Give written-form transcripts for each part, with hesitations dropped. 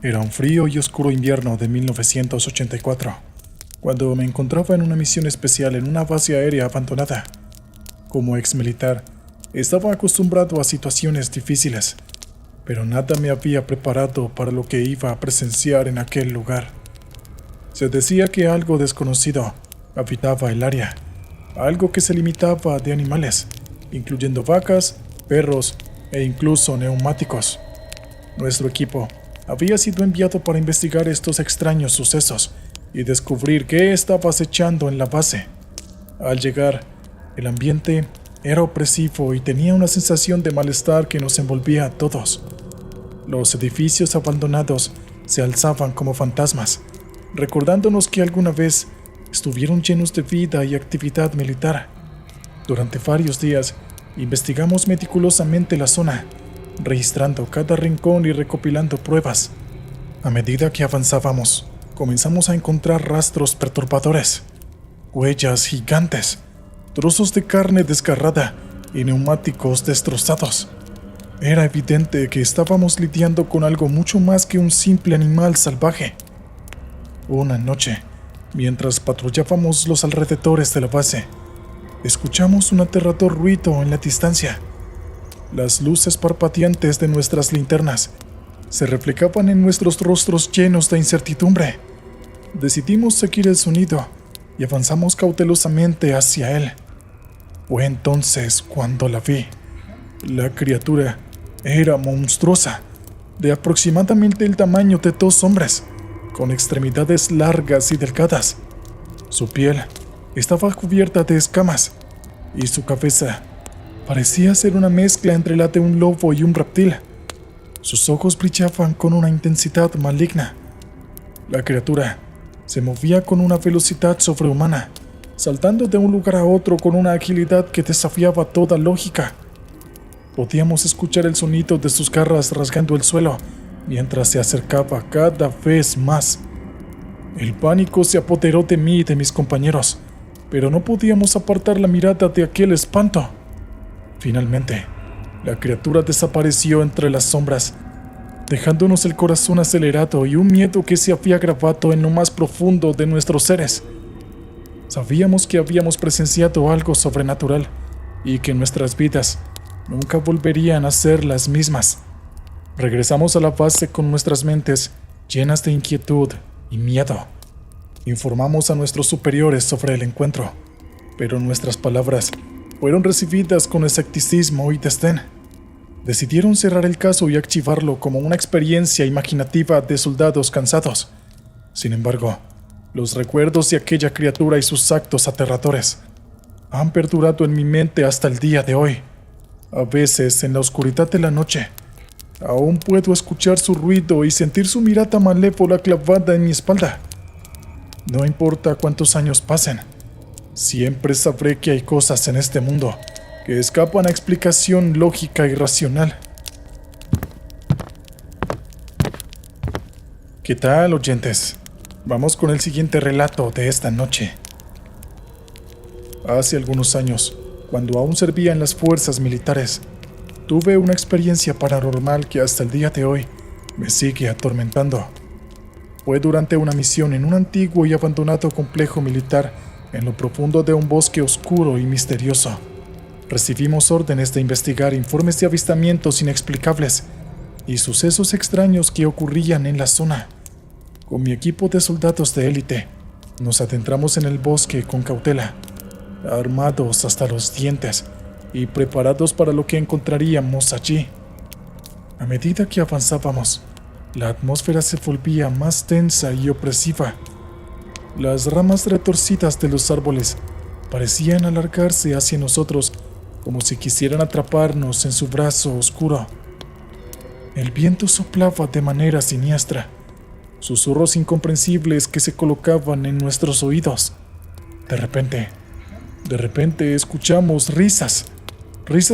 Era un frío y oscuro invierno de 1984, cuando me encontraba en una misión especial en una base aérea abandonada. Como ex militar, estaba acostumbrado a situaciones difíciles, pero nada me había preparado para lo que iba a presenciar en aquel lugar. Se decía que algo desconocido habitaba el área, algo que se limitaba de animales, incluyendo vacas, perros e incluso neumáticos. Nuestro equipo había sido enviado para investigar estos extraños sucesos y descubrir qué estaba acechando en la base. Al llegar, el ambiente era opresivo y tenía una sensación de malestar que nos envolvía a todos. Los edificios abandonados se alzaban como fantasmas, recordándonos que alguna vez estuvieron llenos de vida y actividad militar. Durante varios días, investigamos meticulosamente la zona, registrando cada rincón y recopilando pruebas. A medida que avanzábamos, comenzamos a encontrar rastros perturbadores, huellas gigantes, trozos de carne desgarrada y neumáticos destrozados. Era evidente que estábamos lidiando con algo mucho más que un simple animal salvaje. Una noche, mientras patrullábamos los alrededores de la base, escuchamos un aterrador ruido en la distancia. Las luces parpadeantes de nuestras linternas se reflejaban en nuestros rostros llenos de incertidumbre. Decidimos seguir el sonido y avanzamos cautelosamente hacia él. Fue entonces cuando la vi. La criatura era monstruosa, de aproximadamente el tamaño de 2 hombres, con extremidades largas y delgadas. Su piel estaba cubierta de escamas y su cabeza parecía ser una mezcla entre la de un lobo y un reptil. Sus ojos brillaban con una intensidad maligna. La criatura se movía con una velocidad sobrehumana, saltando de un lugar a otro con una agilidad que desafiaba toda lógica. Podíamos escuchar el sonido de sus garras rasgando el suelo mientras se acercaba cada vez más. El pánico se apoderó de mí y de mis compañeros, pero no podíamos apartar la mirada de aquel espanto. Finalmente, la criatura desapareció entre las sombras, dejándonos el corazón acelerado y un miedo que se había grabado en lo más profundo de nuestros seres. Sabíamos que habíamos presenciado algo sobrenatural y que nuestras vidas nunca volverían a ser las mismas. Regresamos a la base con nuestras mentes llenas de inquietud y miedo. Informamos a nuestros superiores sobre el encuentro, pero nuestras palabras fueron recibidas con escepticismo y desdén. Decidieron cerrar el caso y archivarlo como una experiencia imaginativa de soldados cansados. Sin embargo, los recuerdos de aquella criatura y sus actos aterradores han perdurado en mi mente hasta el día de hoy. A veces, en la oscuridad de la noche, aún puedo escuchar su ruido y sentir su mirada malévola clavada en mi espalda. No importa cuántos años pasen, siempre sabré que hay cosas en este mundo que escapan a explicación lógica y racional. ¿Qué tal, oyentes? Vamos con el siguiente relato de esta noche. Hace algunos años, cuando aún servía en las fuerzas militares, tuve una experiencia paranormal que hasta el día de hoy me sigue atormentando. Fue durante una misión en un antiguo y abandonado complejo militar en lo profundo de un bosque oscuro y misterioso. Recibimos órdenes de investigar informes de avistamientos inexplicables y sucesos extraños que ocurrían en la zona. Con mi equipo de soldados de élite, nos adentramos en el bosque con cautela, armados hasta los dientes y preparados para lo que encontraríamos allí. A medida que avanzábamos, la atmósfera se volvía más tensa y opresiva. Las ramas retorcidas de los árboles parecían alargarse hacia nosotros como si quisieran atraparnos en su brazo oscuro. El viento soplaba de manera siniestra, susurros incomprensibles que se colocaban en nuestros oídos. De repente escuchamos risas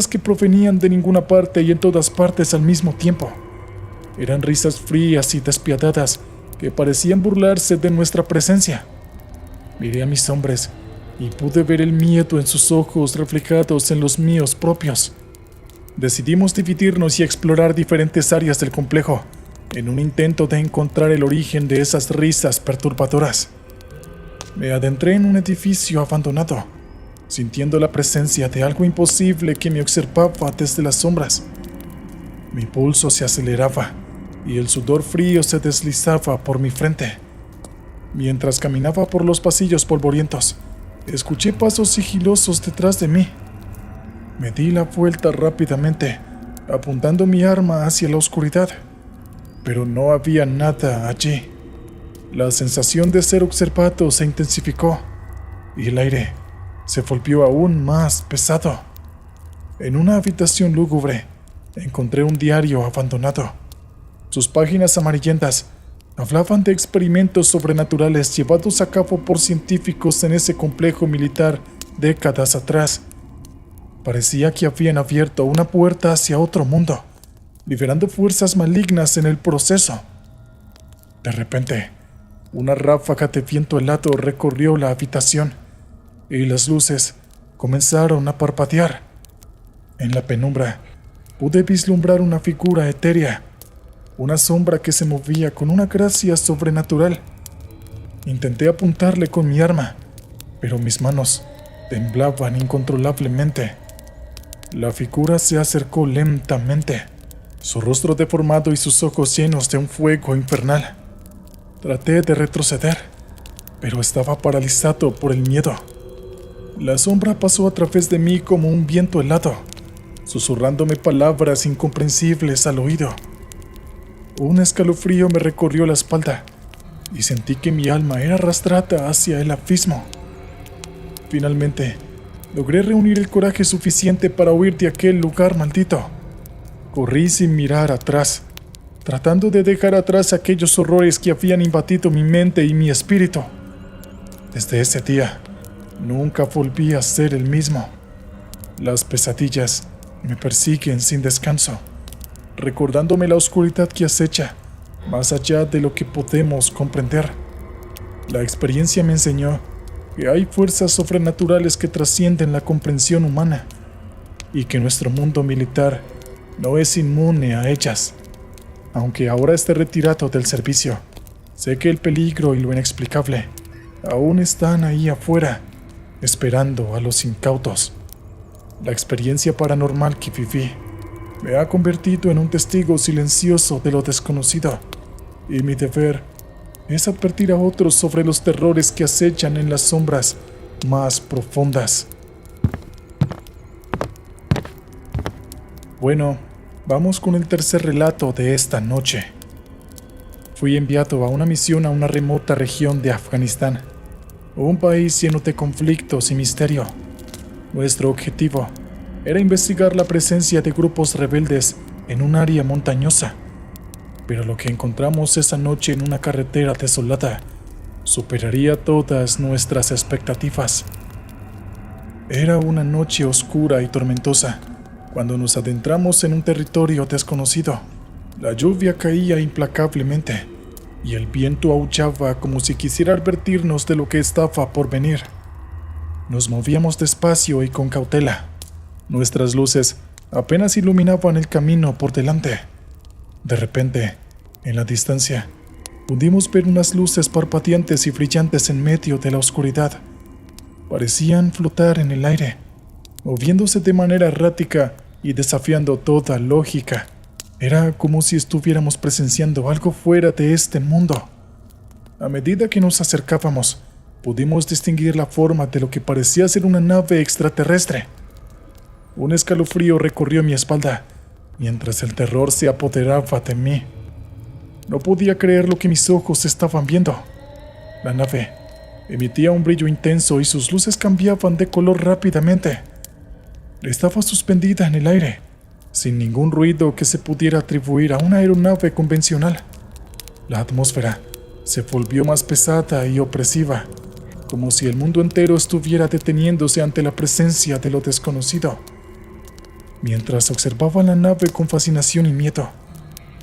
que provenían de ninguna parte y en todas partes al mismo tiempo. Eran risas frías y despiadadas que parecían burlarse de nuestra presencia. Miré a mis hombres y pude ver el miedo en sus ojos reflejados en los míos propios. Decidimos dividirnos y explorar diferentes áreas del complejo, en un intento de encontrar el origen de esas risas perturbadoras. Me adentré en un edificio abandonado, sintiendo la presencia de algo imposible que me observaba desde las sombras. Mi pulso se aceleraba y el sudor frío se deslizaba por mi frente. Mientras caminaba por los pasillos polvorientos, escuché pasos sigilosos detrás de mí. Me di la vuelta rápidamente, apuntando mi arma hacia la oscuridad, pero no había nada allí. La sensación de ser observado se intensificó y el aire se volvió aún más pesado. En una habitación lúgubre encontré un diario abandonado. Sus páginas amarillentas hablaban de experimentos sobrenaturales llevados a cabo por científicos en ese complejo militar décadas atrás. Parecía que habían abierto una puerta hacia otro mundo, liberando fuerzas malignas en el proceso. De repente, una ráfaga de viento helado recorrió la habitación y las luces comenzaron a parpadear. En la penumbra, pude vislumbrar una figura etérea, una sombra que se movía con una gracia sobrenatural. Intenté apuntarle con mi arma, pero mis manos temblaban incontrolablemente. La figura se acercó lentamente, su rostro deformado y sus ojos llenos de un fuego infernal. Traté de retroceder, pero estaba paralizado por el miedo. La sombra pasó a través de mí como un viento helado, susurrándome palabras incomprensibles al oído. Un escalofrío me recorrió la espalda y sentí que mi alma era arrastrada hacia el abismo. Finalmente, logré reunir el coraje suficiente para huir de aquel lugar maldito. Corrí sin mirar atrás, tratando de dejar atrás aquellos horrores que habían invadido mi mente y mi espíritu. Desde ese día, nunca volví a ser el mismo. Las pesadillas me persiguen sin descanso, recordándome la oscuridad que acecha, más allá de lo que podemos comprender. La experiencia me enseñó que hay fuerzas sobrenaturales que trascienden la comprensión humana y que nuestro mundo militar no es inmune a ellas. Aunque ahora esté retirado del servicio, sé que el peligro y lo inexplicable aún están ahí afuera, esperando a los incautos. La experiencia paranormal que viví me ha convertido en un testigo silencioso de lo desconocido, y mi deber es advertir a otros sobre los terrores que acechan en las sombras más profundas. Bueno, vamos con el tercer relato de esta noche. Fui enviado a una misión a una remota región de Afganistán, un país lleno de conflictos y misterio. Nuestro objetivo era investigar la presencia de grupos rebeldes en un área montañosa, pero lo que encontramos esa noche en una carretera desolada superaría todas nuestras expectativas. Era una noche oscura y tormentosa cuando nos adentramos en un territorio desconocido. La lluvia caía implacablemente y el viento aullaba como si quisiera advertirnos de lo que estaba por venir. Nos movíamos despacio y con cautela. Nuestras luces apenas iluminaban el camino por delante. De repente, en la distancia, pudimos ver unas luces parpadeantes y brillantes en medio de la oscuridad. Parecían flotar en el aire, moviéndose de manera errática y desafiando toda lógica. Era como si estuviéramos presenciando algo fuera de este mundo. A medida que nos acercábamos, pudimos distinguir la forma de lo que parecía ser una nave extraterrestre. Un escalofrío recorrió mi espalda, mientras el terror se apoderaba de mí. No podía creer lo que mis ojos estaban viendo. La nave emitía un brillo intenso y sus luces cambiaban de color rápidamente. Estaba suspendida en el aire, sin ningún ruido que se pudiera atribuir a una aeronave convencional. La atmósfera se volvió más pesada y opresiva, como si el mundo entero estuviera deteniéndose ante la presencia de lo desconocido. Mientras observaba la nave con fascinación y miedo,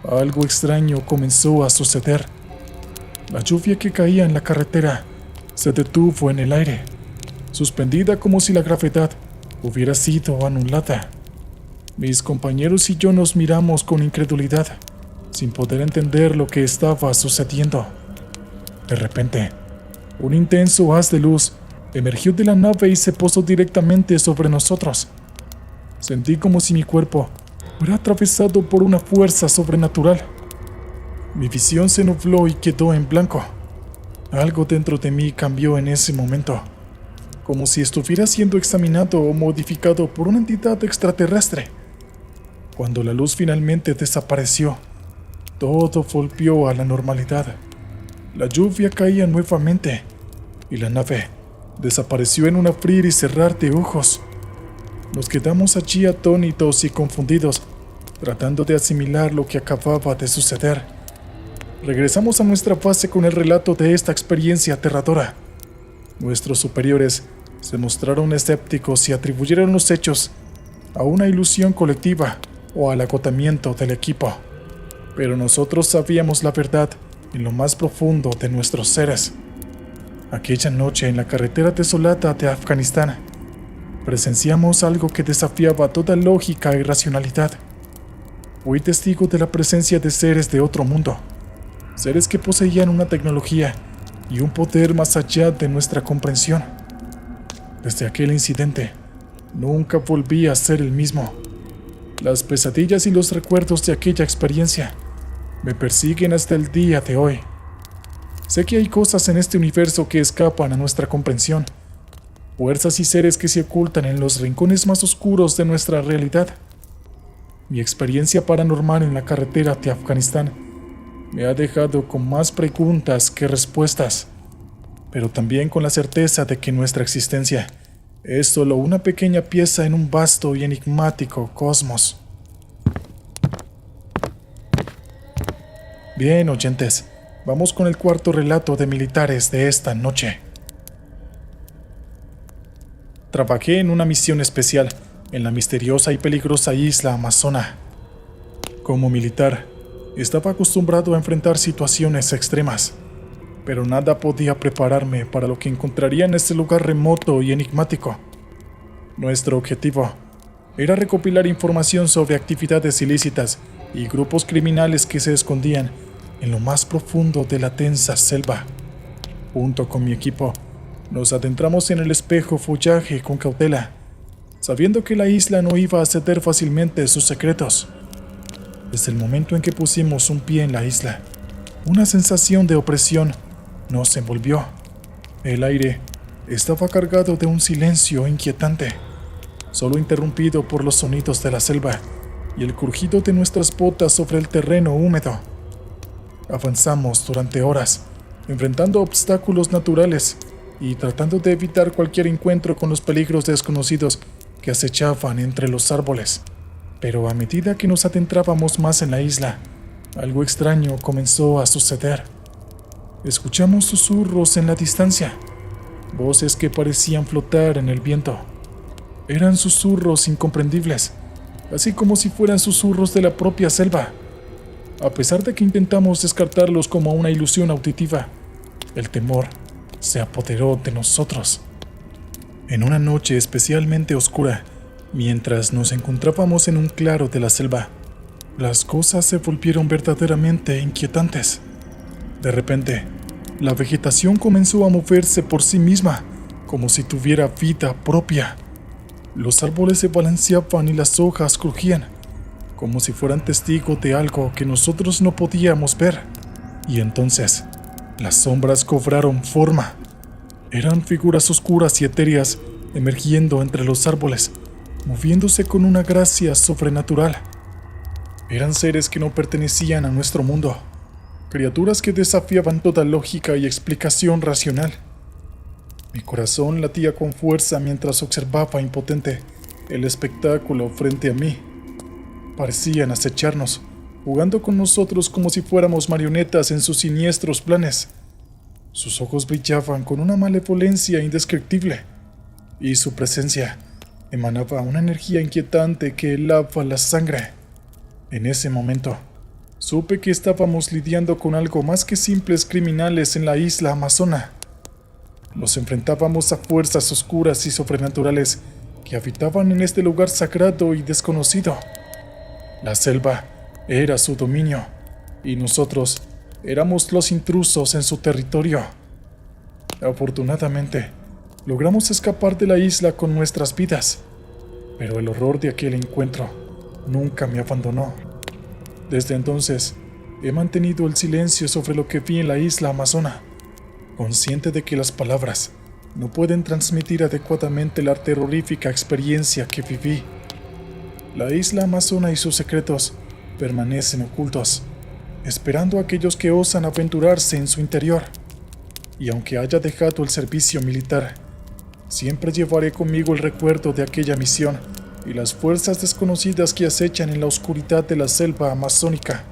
algo extraño comenzó a suceder. La lluvia que caía en la carretera se detuvo en el aire, suspendida como si la gravedad hubiera sido anulada. Mis compañeros y yo nos miramos con incredulidad, sin poder entender lo que estaba sucediendo. De repente, un intenso haz de luz emergió de la nave y se posó directamente sobre nosotros. Sentí como si mi cuerpo fuera atravesado por una fuerza sobrenatural. Mi visión se nubló y quedó en blanco. Algo dentro de mí cambió en ese momento, como si estuviera siendo examinado o modificado por una entidad extraterrestre. Cuando la luz finalmente desapareció, todo volvió a la normalidad. La lluvia caía nuevamente y la nave desapareció en un abrir y cerrar de ojos. Nos quedamos allí atónitos y confundidos, tratando de asimilar lo que acababa de suceder. Regresamos a nuestra base con el relato de esta experiencia aterradora. Nuestros superiores se mostraron escépticos y atribuyeron los hechos a una ilusión colectiva o al agotamiento del equipo. Pero nosotros sabíamos la verdad en lo más profundo de nuestros seres. Aquella noche en la carretera desolada de Afganistán, presenciamos algo que desafiaba toda lógica y racionalidad. Fui testigo de la presencia de seres de otro mundo, seres que poseían una tecnología y un poder más allá de nuestra comprensión. Desde aquel incidente, nunca volví a ser el mismo. Las pesadillas y los recuerdos de aquella experiencia me persiguen hasta el día de hoy. Sé que hay cosas en este universo que escapan a nuestra comprensión, fuerzas y seres que se ocultan en los rincones más oscuros de nuestra realidad. Mi experiencia paranormal en la carretera de Afganistán me ha dejado con más preguntas que respuestas, pero también con la certeza de que nuestra existencia es solo una pequeña pieza en un vasto y enigmático cosmos. Bien, oyentes, vamos con el cuarto relato de militares de esta noche. Trabajé en una misión especial en la misteriosa y peligrosa isla Amazona. Como militar, estaba acostumbrado a enfrentar situaciones extremas, pero nada podía prepararme para lo que encontraría en este lugar remoto y enigmático. Nuestro objetivo era recopilar información sobre actividades ilícitas y grupos criminales que se escondían en lo más profundo de la densa selva. Junto con mi equipo, nos adentramos en el espeso follaje con cautela, sabiendo que la isla no iba a ceder fácilmente sus secretos. Desde el momento en que pusimos un pie en la isla, una sensación de opresión nos envolvió. El aire estaba cargado de un silencio inquietante, solo interrumpido por los sonidos de la selva y el crujido de nuestras botas sobre el terreno húmedo. Avanzamos durante horas, enfrentando obstáculos naturales y tratando de evitar cualquier encuentro con los peligros desconocidos que acechaban entre los árboles. Pero a medida que nos adentrábamos más en la isla, algo extraño comenzó a suceder. Escuchamos susurros en la distancia, voces que parecían flotar en el viento. Eran susurros incomprendibles, así como si fueran susurros de la propia selva. A pesar de que intentamos descartarlos como una ilusión auditiva, el temor se apoderó de nosotros. En una noche especialmente oscura, mientras nos encontrábamos en un claro de la selva, las cosas se volvieron verdaderamente inquietantes. De repente, la vegetación comenzó a moverse por sí misma, como si tuviera vida propia. Los árboles se balanceaban y las hojas crujían, como si fueran testigos de algo que nosotros no podíamos ver. Y entonces, las sombras cobraron forma. Eran figuras oscuras y etéreas emergiendo entre los árboles, moviéndose con una gracia sobrenatural. Eran seres que no pertenecían a nuestro mundo, criaturas que desafiaban toda lógica y explicación racional. Mi corazón latía con fuerza mientras observaba impotente el espectáculo frente a mí. Parecían acecharnos, jugando con nosotros como si fuéramos marionetas en sus siniestros planes. Sus ojos brillaban con una malevolencia indescriptible, y su presencia emanaba una energía inquietante que helaba la sangre. En ese momento, supe que estábamos lidiando con algo más que simples criminales en la isla Amazona. Nos enfrentábamos a fuerzas oscuras y sobrenaturales que habitaban en este lugar sagrado y desconocido. La selva era su dominio, y nosotros éramos los intrusos en su territorio. Afortunadamente, logramos escapar de la isla con nuestras vidas, pero el horror de aquel encuentro nunca me abandonó. Desde entonces, he mantenido el silencio sobre lo que vi en la isla amazona, consciente de que las palabras no pueden transmitir adecuadamente la terrorífica experiencia que viví. La isla amazona y sus secretos permanecen ocultos, esperando a aquellos que osan aventurarse en su interior. Y aunque haya dejado el servicio militar, siempre llevaré conmigo el recuerdo de aquella misión y las fuerzas desconocidas que acechan en la oscuridad de la selva amazónica.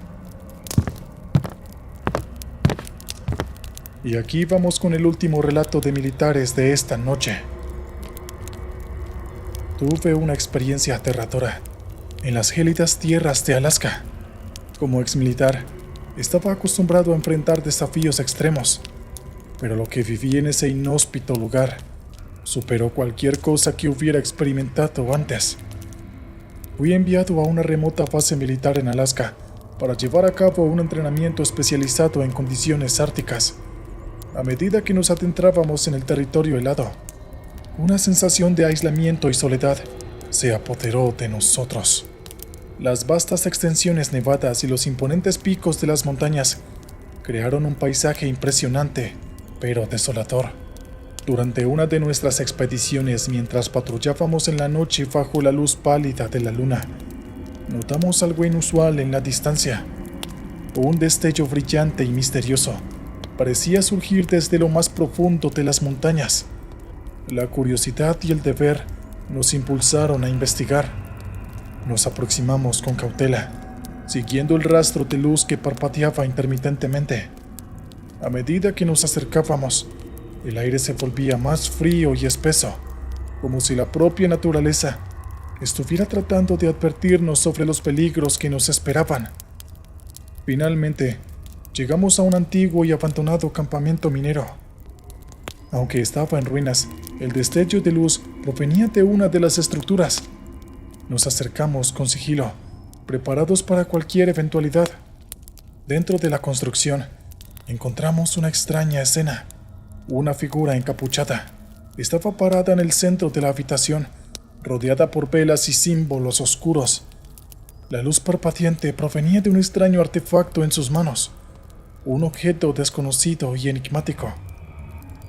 Y aquí vamos con el último relato de militares de esta noche. Tuve una experiencia aterradora en las gélidas tierras de Alaska. Como exmilitar, estaba acostumbrado a enfrentar desafíos extremos, pero lo que viví en ese inhóspito lugar superó cualquier cosa que hubiera experimentado antes. Fui enviado a una remota base militar en Alaska para llevar a cabo un entrenamiento especializado en condiciones árticas. A medida que nos adentrábamos en el territorio helado, una sensación de aislamiento y soledad se apoderó de nosotros. Las vastas extensiones nevadas y los imponentes picos de las montañas crearon un paisaje impresionante, pero desolador. Durante una de nuestras expediciones, mientras patrullábamos en la noche bajo la luz pálida de la luna, notamos algo inusual en la distancia. Un destello brillante y misterioso parecía surgir desde lo más profundo de las montañas. La curiosidad y el deber nos impulsaron a investigar. Nos aproximamos con cautela, siguiendo el rastro de luz que parpadeaba intermitentemente. A medida que nos acercábamos, el aire se volvía más frío y espeso, como si la propia naturaleza estuviera tratando de advertirnos sobre los peligros que nos esperaban. Finalmente, llegamos a un antiguo y abandonado campamento minero. Aunque estaba en ruinas, el destello de luz provenía de una de las estructuras. Nos acercamos con sigilo, preparados para cualquier eventualidad. Dentro de la construcción, encontramos una extraña escena. Una figura encapuchada estaba parada en el centro de la habitación, rodeada por velas y símbolos oscuros. La luz parpadeante provenía de un extraño artefacto en sus manos, un objeto desconocido y enigmático.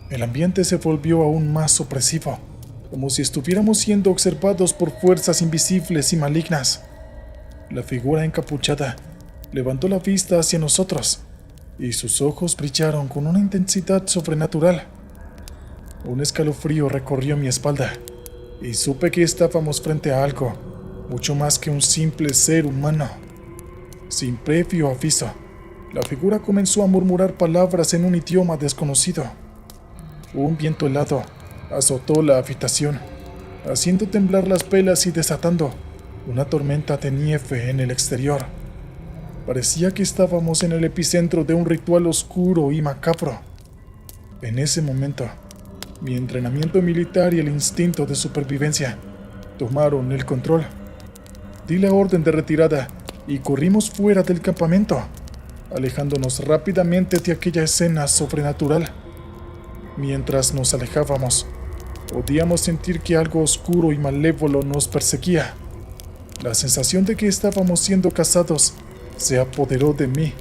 El ambiente se volvió aún más opresivo, como si estuviéramos siendo observados por fuerzas invisibles y malignas. La figura encapuchada levantó la vista hacia nosotros, y sus ojos brillaron con una intensidad sobrenatural. Un escalofrío recorrió mi espalda, y supe que estábamos frente a algo mucho más que un simple ser humano. Sin previo aviso, la figura comenzó a murmurar palabras en un idioma desconocido. Un viento helado azotó la habitación, haciendo temblar las velas y desatando una tormenta de nieve en el exterior. Parecía que estábamos en el epicentro de un ritual oscuro y macabro. En ese momento, mi entrenamiento militar y el instinto de supervivencia tomaron el control. Di la orden de retirada y corrimos fuera del campamento, alejándonos rápidamente de aquella escena sobrenatural. Mientras nos alejábamos, podíamos sentir que algo oscuro y malévolo nos perseguía. La sensación de que estábamos siendo cazados se apoderó de mí,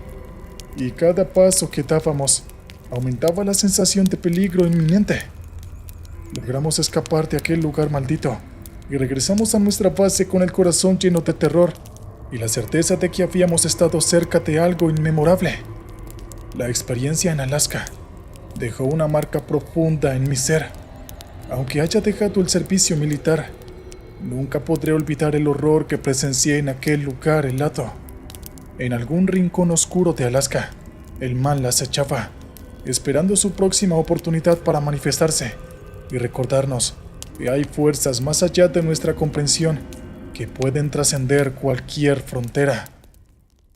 y cada paso que dábamos aumentaba la sensación de peligro inminente. Logramos escapar de aquel lugar maldito y regresamos a nuestra base con el corazón lleno de terror y la certeza de que habíamos estado cerca de algo inmemorable. La experiencia en Alaska dejó una marca profunda en mi ser. Aunque haya dejado el servicio militar, nunca podré olvidar el horror que presencié en aquel lugar helado. En algún rincón oscuro de Alaska, el mal acechaba, esperando su próxima oportunidad para manifestarse y recordarnos que hay fuerzas más allá de nuestra comprensión que pueden trascender cualquier frontera.